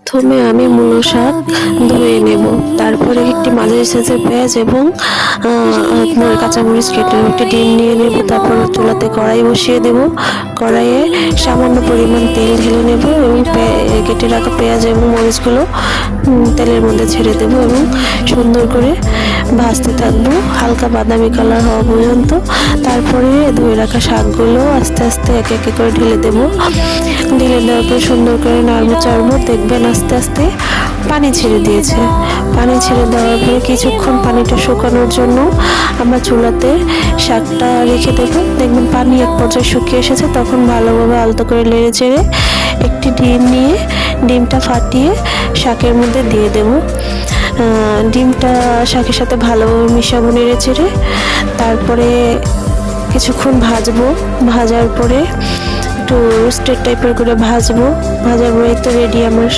প্রথমে আমি মূলো শাক ধুয়ে নেব, তারপরে একটি মাঝারি সাইজের পেঁয়াজ এবং আপনার কাঁচামরিচ কেটে একটি ডিম নিয়ে নেব। তারপর চুলাতে কড়াই বসিয়ে দেব। কড়াইয়ে সামান্য পরিমাণ তেল ঢেলে নেব এবং কেটে রাখা পেঁয়াজ এবং মরিচগুলো তেলের মধ্যে ছেড়ে দেব এবং সুন্দর করে ভাজতে থাকবো হালকা বাদামি কালার হওয়া পর্যন্ত। তারপরে ধুয়ে রাখা শাকগুলো আস্তে আস্তে একে একে করে ঢেলে দেবো। ঢেলে দেওয়ার পর সুন্দর করে নাড়বো চাড়বো, দেখবেন আস্তে আস্তে পানি ছেড়ে দিয়েছে। পানি ছেড়ে দেওয়ার পরে কিছুক্ষণ পানিটা শুকানোর জন্য আমরা চুলাতে শাকটা রেখে দেবো। দেখবেন পানি এক পর্যায়ে শুকিয়ে এসেছে, তখন ভালোভাবে আলতো করে নেড়ে চেড়ে একটি ডিম নিয়ে ডিমটা ফাটিয়ে শাকের মধ্যে দিয়ে দেবো। ডিমটা শাকের সাথে ভালোভাবে মিশাবো নেড়ে চেড়ে। তারপরে কিছুক্ষণ ভাজবো। ভাজার পরে একটু রোস্টেড টাইপের করে ভাজবো। ভাজার পরে তো রেডি আমার